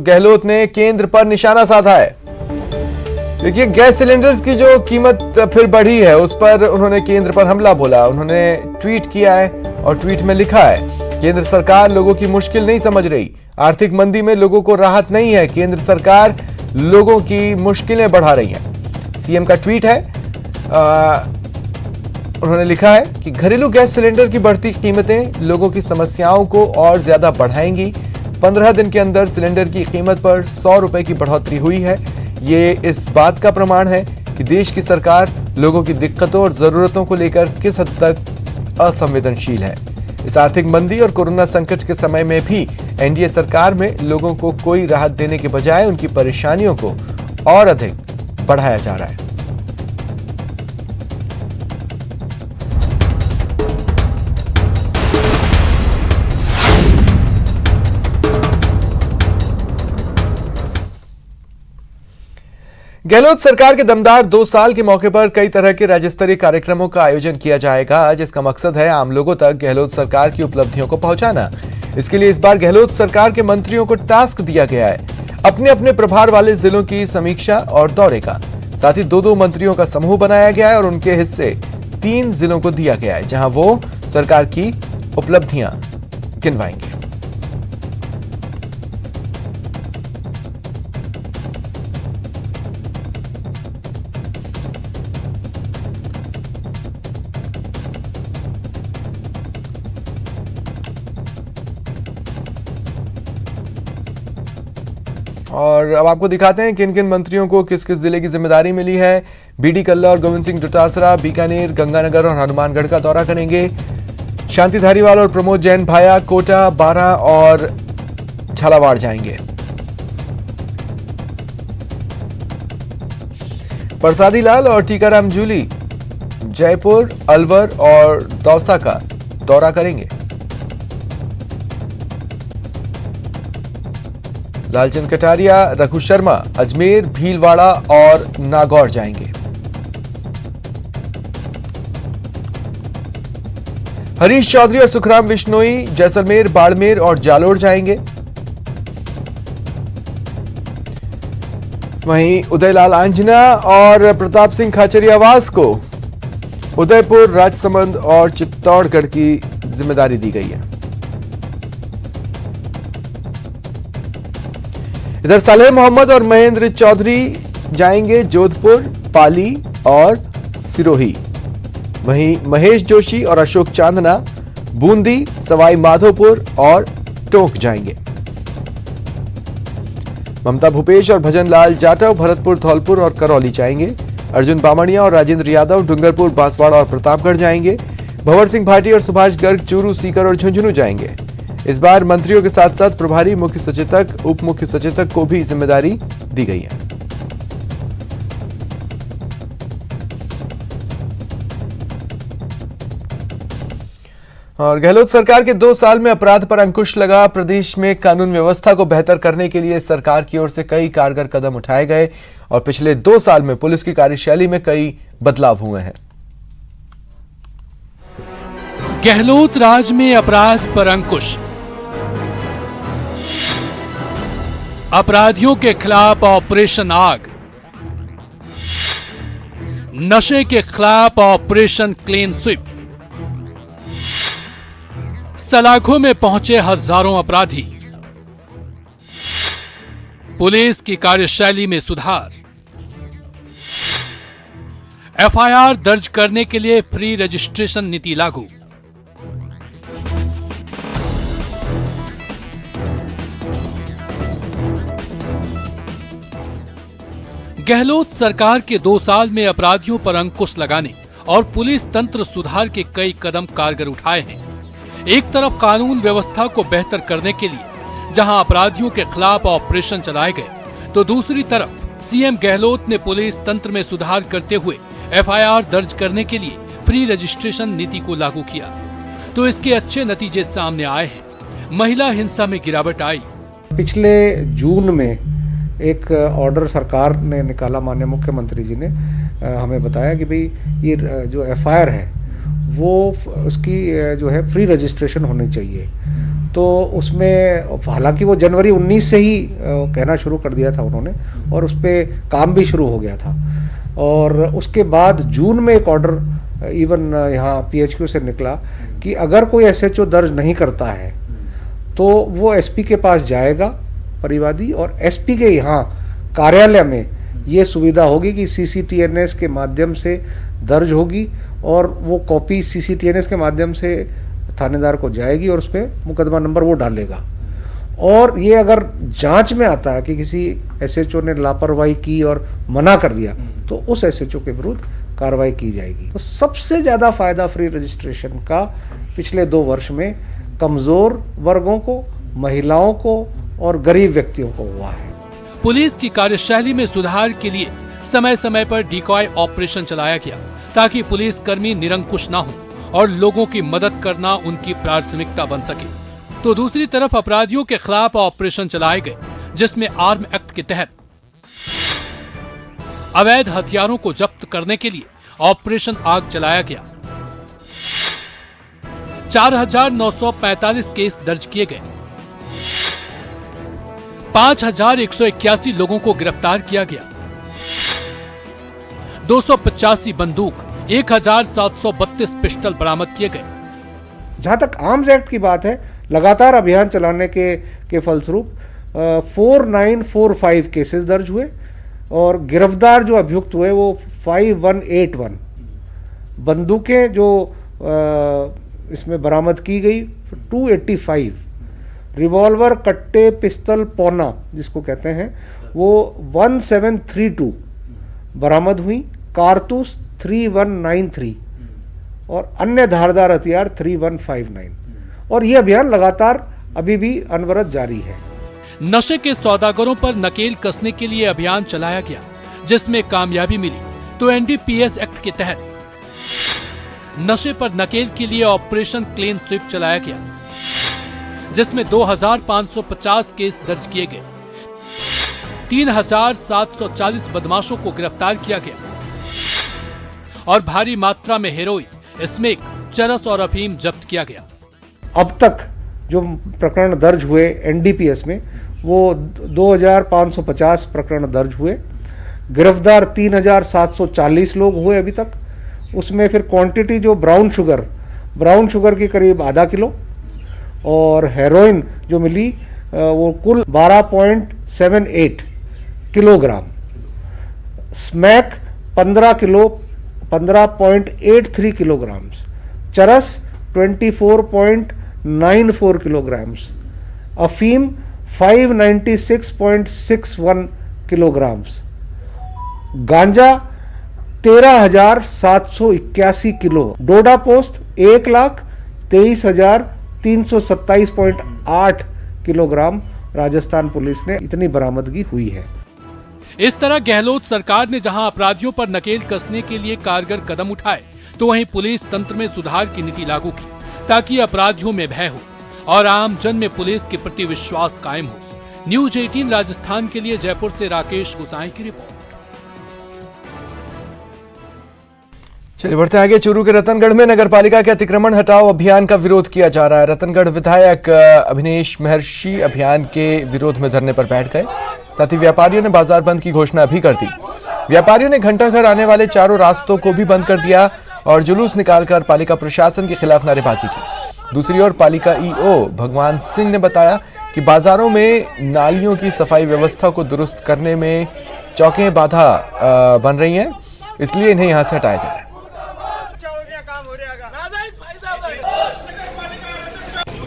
गहलोत ने केंद्र पर निशाना साधा है। देखिए, गैस सिलेंडर्स की जो कीमत फिर बढ़ी है उस पर उन्होंने केंद्र पर हमला बोला। उन्होंने ट्वीट किया है और ट्वीट में लिखा है, केंद्र सरकार लोगों की मुश्किल नहीं समझ रही, आर्थिक मंदी में लोगों को राहत नहीं है, केंद्र सरकार लोगों की मुश्किलें बढ़ा रही है। सीएम का ट्वीट है। उन्होंने लिखा है कि घरेलू गैस सिलेंडर की बढ़ती कीमतें लोगों की समस्याओं को और ज्यादा बढ़ाएंगी। 15 दिन के अंदर सिलेंडर की कीमत पर 100 रुपए की बढ़ोतरी हुई है। ये इस बात का प्रमाण है कि देश की सरकार लोगों की दिक्कतों और जरूरतों को लेकर किस हद तक असंवेदनशील है। इस आर्थिक मंदी और कोरोना संकट के समय में भी एनडीए सरकार में लोगों को कोई राहत देने के बजाय उनकी परेशानियों को और अधिक बढ़ाया जा रहा है। गहलोत सरकार के दमदार 2 साल के मौके पर कई तरह के राज्य स्तरीय कार्यक्रमों का आयोजन किया जाएगा, जिसका मकसद है आम लोगों तक गहलोत सरकार की उपलब्धियों को पहुंचाना। इसके लिए इस बार गहलोत सरकार के मंत्रियों को टास्क दिया गया है अपने अपने प्रभार वाले जिलों की समीक्षा और दौरे का। साथ ही 2-2 मंत्रियों का समूह बनाया गया है और उनके हिस्से 3 जिलों को दिया गया है, जहां वो सरकार की उपलब्धियां गिनवाएंगे। और अब आपको दिखाते हैं किन किन मंत्रियों को किस किस जिले की जिम्मेदारी मिली है। बीडी कल्ला और गोविंद सिंह डोटासरा बीकानेर, गंगानगर और हनुमानगढ़ का दौरा करेंगे। शांति धारीवाल और प्रमोद जैन भाया कोटा, बारां और झालावाड़ जाएंगे। प्रसादी लाल और टीकाराम जूली जयपुर, अलवर और दौसा का दौरा करेंगे। लालचंद कटारिया, रघु शर्मा अजमेर, भीलवाड़ा और नागौर जाएंगे। हरीश चौधरी और सुखराम बिश्नोई जैसलमेर, बाड़मेर और जालोर जाएंगे। वहीं उदयलाल आंजना और प्रताप सिंह खाचरियावास को उदयपुर, राजसमंद और चित्तौड़गढ़ की जिम्मेदारी दी गई है। इधर सालेह मोहम्मद और महेंद्र चौधरी जाएंगे जोधपुर, पाली और सिरोही। वहीं महेश जोशी और अशोक चांदना बूंदी, सवाई माधोपुर और टोंक जाएंगे। ममता भूपेश और भजन लाल जाटव भरतपुर, धौलपुर और करौली जाएंगे। अर्जुन बामणिया और राजेंद्र यादव डूंगरपुर, बांसवाड़ा और प्रतापगढ़ जाएंगे। भंवर सिंह भाटी और सुभाष गर्ग चूरू, सीकर और झुंझुनू जाएंगे। इस बार मंत्रियों के साथ साथ प्रभारी मुख्य सचेतक, उप मुख्य सचेतक को भी जिम्मेदारी दी गई है। और गहलोत सरकार के 2 साल में अपराध पर अंकुश लगा। प्रदेश में कानून व्यवस्था को बेहतर करने के लिए सरकार की ओर से कई कारगर कदम उठाए गए और पिछले 2 साल में पुलिस की कार्यशैली में कई बदलाव हुए हैं। गहलोत राज में अपराध पर अंकुश, अपराधियों के खिलाफ ऑपरेशन आग, नशे के खिलाफ ऑपरेशन क्लीन स्वीप, सलाखों में पहुंचे हजारों अपराधी, पुलिस की कार्यशैली में सुधार, एफआईआर दर्ज करने के लिए फ्री रजिस्ट्रेशन नीति लागू। गहलोत सरकार के 2 साल में अपराधियों पर अंकुश लगाने और पुलिस तंत्र सुधार के कई कदम कारगर उठाए हैं। एक तरफ कानून व्यवस्था को बेहतर करने के लिए जहां अपराधियों के खिलाफ ऑपरेशन चलाए गए, तो दूसरी तरफ सीएम गहलोत ने पुलिस तंत्र में सुधार करते हुए एफआईआर दर्ज करने के लिए फ्री रजिस्ट्रेशन नीति को लागू किया, तो इसके अच्छे नतीजे सामने आए हैं। महिला हिंसा में गिरावट आई। पिछले जून में एक ऑर्डर सरकार ने निकाला, माननीय मुख्यमंत्री जी ने हमें बताया कि भाई ये जो एफआईआर है वो उसकी जो है फ्री रजिस्ट्रेशन होनी चाहिए। तो उसमें हालांकि वो जनवरी 19 से ही कहना शुरू कर दिया था उन्होंने, और उस पर काम भी शुरू हो गया था। और उसके बाद जून में एक ऑर्डर इवन यहाँ PHQ से निकला कि अगर कोई SHO दर्ज नहीं करता है तो वो SP के पास जाएगा परिवादी, और SP के यहाँ कार्यालय में ये सुविधा होगी कि CCTNS के माध्यम से दर्ज होगी, और वो कॉपी CCTNS के माध्यम से थानेदार को जाएगी और उस पर मुकदमा नंबर वो डालेगा। और ये अगर जांच में आता है कि किसी SHO ने लापरवाही की और मना कर दिया तो उस SHO के विरुद्ध कार्रवाई की जाएगी। तो सबसे ज़्यादा फायदा फ्री रजिस्ट्रेशन का पिछले 2 वर्ष में कमज़ोर वर्गों को, महिलाओं को और गरीब व्यक्तियों को हुआ है। पुलिस की कार्यशैली में सुधार के लिए समय समय पर डिकॉय ऑपरेशन चलाया गया ताकि पुलिस कर्मी निरंकुश न हो और लोगों की मदद करना उनकी प्राथमिकता बन सके। तो दूसरी तरफ अपराधियों के खिलाफ ऑपरेशन चलाए गए जिसमें आर्म एक्ट के तहत अवैध हथियारों को जब्त करने के लिए ऑपरेशन आग चलाया गया। 4,945 केस दर्ज किए गए, 5,181 लोगों को गिरफ्तार किया गया, 285 बंदूक, 1,732 पिस्टल बरामद किए गए। जहां तक आर्म्स एक्ट की बात है, लगातार अभियान चलाने के फलस्वरूप 4945 केसेस दर्ज हुए और गिरफ्तार जो अभियुक्त हुए वो 5181। बंदूकें जो इसमें बरामद की गई 285, रिवॉल्वर, कट्टे, पिस्तल, पौना जिसको कहते हैं वो 1732 बरामद हुई, कारतूस 3193 और अन्य धारदार हथियार 3159। और ये अभियान लगातार अभी भी अनवरत जारी है। नशे के सौदागरों पर नकेल कसने के लिए अभियान चलाया गया जिसमें कामयाबी मिली तो NDPS एक्ट के तहत नशे पर नकेल के लिए ऑपरेशन क्लीन स्वीप चलाया गया जिसमें 2,550 केस दर्ज किए गए, 3,740 बदमाशों को गिरफ्तार किया गया और भारी मात्रा में हेरोइन, स्मैक, चरस और अफीम जब्त किया गया। अब तक जो प्रकरण दर्ज हुए NDPS में वो 2,550 प्रकरण दर्ज हुए, गिरफ्तार 3,740 लोग हुए अभी तक। उसमें फिर क्वांटिटी जो ब्राउन शुगर की करीब आधा किलो और हेरोइन जो मिली वो कुल 12.78 किलोग्राम, स्मैक 15.83 किलोग्राम, चरस 24.94 किलोग्राम्स, अफीम 596.61 किलोग्राम्स, गांजा 13,781 किलो, डोडा पोस्ट 1,23,327.8 किलोग्राम राजस्थान पुलिस ने इतनी बरामदगी हुई है। इस तरह गहलोत सरकार ने जहां अपराधियों पर नकेल कसने के लिए कारगर कदम उठाए तो वहीं पुलिस तंत्र में सुधार की नीति लागू की ताकि अपराधियों में भय हो और आम जन में पुलिस के प्रति विश्वास कायम हो। न्यूज 18 राजस्थान के लिए जयपुर से राकेश गुसाई की रिपोर्ट। चलिए बढ़ते आगे। चूरू के रतनगढ़ में नगरपालिका के अतिक्रमण हटाओ अभियान का विरोध किया जा रहा है। रतनगढ़ विधायक अभिनेश महर्षि अभियान के विरोध में धरने पर बैठ गए। साथ ही व्यापारियों ने बाजार बंद की घोषणा भी कर दी। व्यापारियों ने घंटाघर आने वाले चारों रास्तों को भी बंद कर दिया और जुलूस निकालकर पालिका प्रशासन के खिलाफ नारेबाजी की। दूसरी ओर पालिका EO भगवान सिंह ने बताया कि बाजारों में नालियों की सफाई व्यवस्था को दुरुस्त करने में चौकें बाधा बन रही हैं, इसलिए इन्हें यहां से हटाया जा रहा है।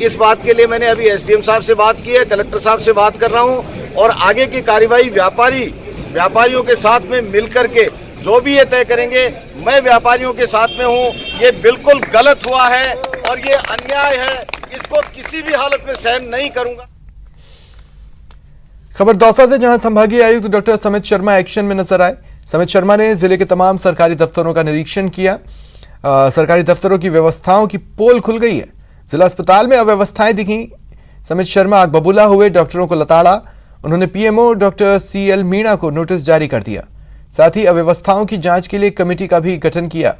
इस बात के लिए मैंने अभी SDM साहब से बात की है, कलेक्टर साहब से बात कर रहा हूं और आगे की कार्यवाही व्यापारियों के साथ में मिलकर के जो भी ये तय करेंगे, मैं व्यापारियों के साथ में हूं। ये बिल्कुल गलत हुआ है और ये अन्याय है, इसको किसी भी हालत में सहन नहीं करूंगा। खबर दौसा से, जहां संभागीय आयुक्त डॉक्टर समित शर्मा एक्शन में नजर आए। समित शर्मा ने जिले के तमाम सरकारी दफ्तरों का निरीक्षण किया। सरकारी दफ्तरों की व्यवस्थाओं की पोल खुल गई है। जिला अस्पताल में अव्यवस्थाएं दिखी। समित शर्मा आग बबूला हुए, डॉक्टरों को लताड़ा। उन्होंने PMO डॉक्टर CL मीणा को नोटिस जारी कर दिया। साथ ही अव्यवस्थाओं की जांच के लिए कमेटी का भी गठन किया।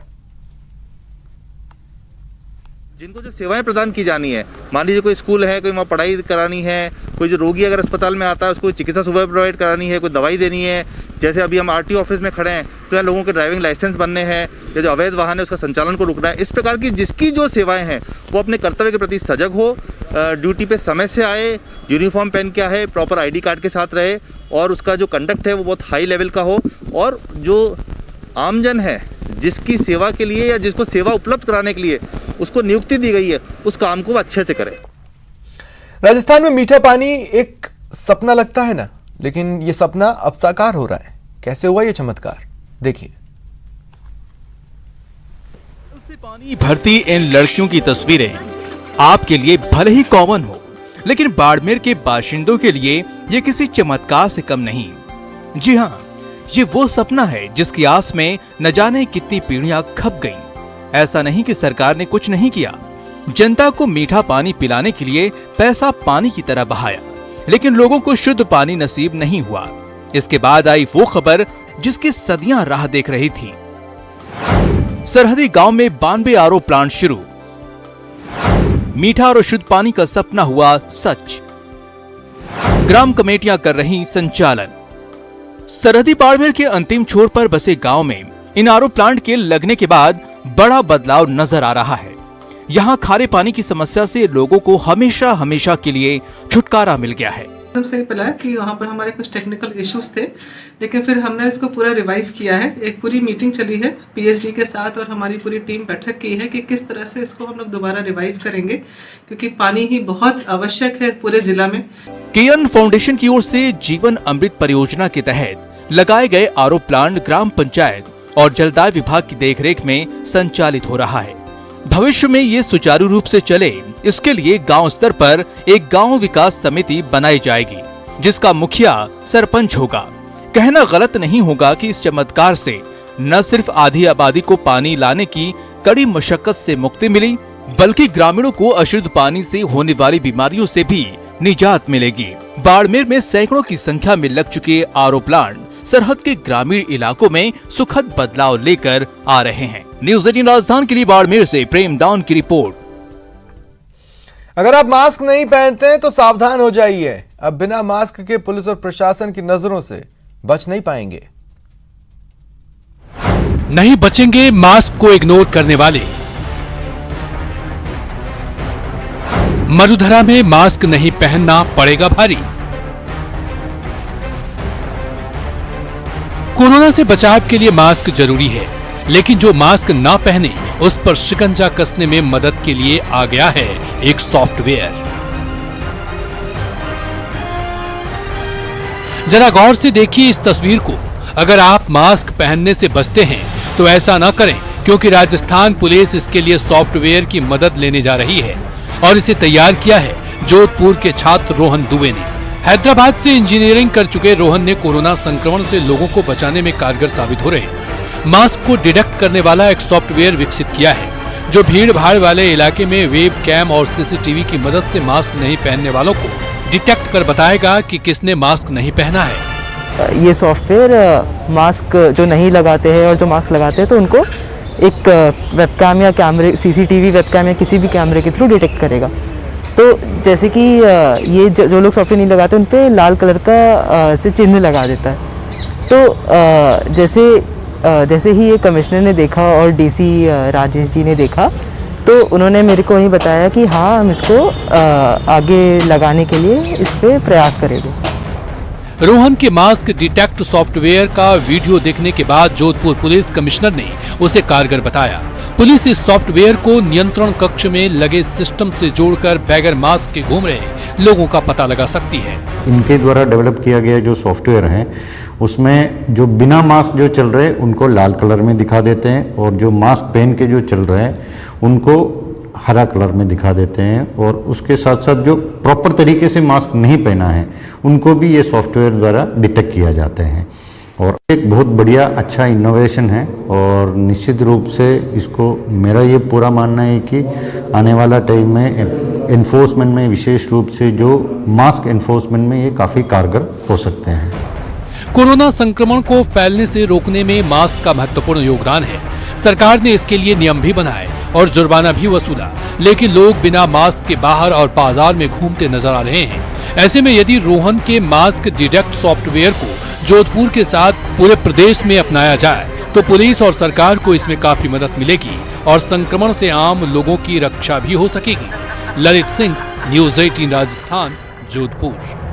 जिनको जो सेवाएं प्रदान की जानी है, मान लीजिए कोई स्कूल है, कोई वहाँ पढ़ाई करानी है, कोई जो रोगी अगर अस्पताल में आता है उसको चिकित्सा सुविधा प्रोवाइड करानी है, कोई दवाई देनी है, जैसे अभी हम आरटीओ ऑफिस में खड़े हैं तो यहाँ लोगों के ड्राइविंग लाइसेंस बनने हैं, या जो अवैध वाहन है उसका संचालन को रुकना है, इस प्रकार की जिसकी जो सेवाएं हैं वो अपने कर्तव्य के प्रति सजग हो, ड्यूटी पे समय से आए, यूनिफॉर्म पहन के आए, प्रॉपर ID कार्ड के साथ रहे और उसका जो कंडक्ट है वो बहुत हाई लेवल का हो, और जो आमजन है जिसकी सेवा के लिए या जिसको सेवा उपलब्ध कराने के लिए उसको नियुक्ति दी गई है उस काम को अच्छे से करे। राजस्थान में मीठा पानी एक सपना लगता है ना, लेकिन ये सपना अब साकार हो रहा है। कैसे हुआ ये चमत्कार, देखिए। से पानी भरती इन लड़कियों की तस्वीरें आपके लिए भले ही कॉमन हो, लेकिन बाड़मेर के बाशिंदों के लिए ये किसी चमत्कार से कम नहीं। जी हाँ, ये वो सपना है जिसकी आस में न जाने कितनी पीढ़ियां खप गईं। ऐसा नहीं कि सरकार ने कुछ नहीं किया, जनता को मीठा पानी पिलाने के लिए पैसा पानी की तरह बहाया, लेकिन लोगों को शुद्ध पानी नसीब नहीं हुआ। इसके बाद आई वो खबर जिसकी सदियां राह देख रही थी। सरहदी गांव में 92 RO प्लांट शुरू, मीठा और शुद्ध पानी का सपना हुआ सच। ग्राम कमेटियां कर रही संचालन। सरहदी बाड़मेर के अंतिम छोर पर बसे गांव में इन RO प्लांट के लगने के बाद बड़ा बदलाव नजर आ रहा है। यहाँ खारे पानी की समस्या से लोगों को हमेशा हमेशा के लिए छुटकारा मिल गया है। एकदम सही पता कि वहाँ पर हमारे कुछ टेक्निकल इश्यूज थे, लेकिन फिर हमने इसको पूरा रिवाइव किया है। एक पूरी मीटिंग चली है PhD के साथ और हमारी पूरी टीम बैठक की है कि किस तरह से इसको हम लोग दोबारा रिवाइव करेंगे, क्योंकि पानी ही बहुत आवश्यक है पूरे जिला में। केयर्न फाउंडेशन की ओर से जीवन अमृत परियोजना के तहत लगाए गए RO प्लांट ग्राम पंचायत और जलदाय विभाग की देखरेख में संचालित हो रहा है। भविष्य में ये सुचारू रूप से चले, इसके लिए गांव स्तर पर एक गांव विकास समिति बनाई जाएगी, जिसका मुखिया सरपंच होगा। कहना गलत नहीं होगा कि इस चमत्कार से न सिर्फ आधी आबादी को पानी लाने की कड़ी मशक्कत से मुक्ति मिली, बल्कि ग्रामीणों को अशुद्ध पानी से होने वाली बीमारियों से भी निजात मिलेगी। बाड़मेर में सैकड़ों की संख्या में लग चुके RO प्लांट सरहद के ग्रामीण इलाकों में सुखद बदलाव लेकर आ रहे हैं। न्यूज़ 18 राजस्थान के लिए बाड़मेर से प्रेम दान की रिपोर्ट। अगर आप मास्क नहीं पहनते हैं तो सावधान हो जाइए। अब बिना मास्क के पुलिस और प्रशासन की नजरों से बच नहीं पाएंगे। नहीं बचेंगे मास्क को इग्नोर करने वाले। मरुधरा में मास्क नहीं पहनना पड़ेगा भारी। कोरोना से बचाव के लिए मास्क जरूरी है, लेकिन जो मास्क ना पहने उस पर शिकंजा कसने में मदद के लिए आ गया है एक सॉफ्टवेयर। जरा गौर से देखिए इस तस्वीर को। अगर आप मास्क पहनने से बचते हैं तो ऐसा ना करें, क्योंकि राजस्थान पुलिस इसके लिए सॉफ्टवेयर की मदद लेने जा रही है और इसे तैयार किया है जोधपुर के छात्र रोहन दुबे ने। हैदराबाद से इंजीनियरिंग कर चुके रोहन ने कोरोना संक्रमण से लोगों को बचाने में कारगर साबित हो रहे मास्क को डिटेक्ट करने वाला एक सॉफ्टवेयर विकसित किया है, जो भीड़ भाड़ वाले इलाके में वेब कैम और CCTV की मदद से मास्क नहीं पहनने वालों को डिटेक्ट कर बताएगा कि किसने मास्क नहीं पहना है। ये सॉफ्टवेयर मास्क जो नहीं लगाते हैं और जो मास्क लगाते हैं तो उनको एक वेबकैम या कैमरे, CCTV वेबकैम या किसी भी कैमरे के थ्रू डिटेक्ट करेगा। तो जैसे कि ये जो लोग सॉफ्टवेयर नहीं लगाते उन पे लाल कलर का से चिन्ह लगा देता है। तो जैसे ही ये कमिश्नर ने देखा और DC राजेश जी ने देखा, तो उन्होंने मेरे को वही बताया कि हाँ, हम इसको आगे लगाने के लिए इस पे प्रयास करेंगे। रोहन के मास्क डिटेक्ट सॉफ्टवेयर का वीडियो देखने के बाद जोधपुर पुलिस कमिश्नर ने उसे कारगर बताया। पुलिस इस सॉफ्टवेयर को नियंत्रण कक्ष में लगे सिस्टम से जोड़कर बगैर मास्क के घूम रहे लोगों का पता लगा सकती है। इनके द्वारा डेवलप किया गया जो सॉफ्टवेयर है उसमें जो बिना मास्क जो चल रहे हैं उनको लाल कलर में दिखा देते हैं, और जो मास्क पहन के जो चल रहे हैं उनको हरा कलर में दिखा देते हैं, और उसके साथ साथ जो प्रॉपर तरीके से मास्क नहीं पहना है उनको भी ये सॉफ्टवेयर द्वारा डिटेक्ट किया जाते हैं। और एक बहुत बढ़िया अच्छा इनोवेशन है, और निश्चित रूप से इसको मेरा ये पूरा मानना है कि आने वाला टाइम में एनफोर्समेंट में, विशेष रूप से जो मास्क एनफोर्समेंट में, ये काफ़ी कारगर हो सकते हैं। कोरोना संक्रमण को फैलने से रोकने में मास्क का महत्वपूर्ण योगदान है। सरकार ने इसके लिए नियम भी बनाए और जुर्माना भी वसूला, लेकिन लोग बिना मास्क के बाहर और बाजार में घूमते नजर आ रहे हैं। ऐसे में यदि रोहन के मास्क डिटेक्ट सॉफ्टवेयर को जोधपुर के साथ पूरे प्रदेश में अपनाया जाए तो पुलिस और सरकार को इसमें काफी मदद मिलेगी और संक्रमण से आम लोगों की रक्षा भी हो सकेगी। ललित सिंह, न्यूज़ 18 राजस्थान, जोधपुर।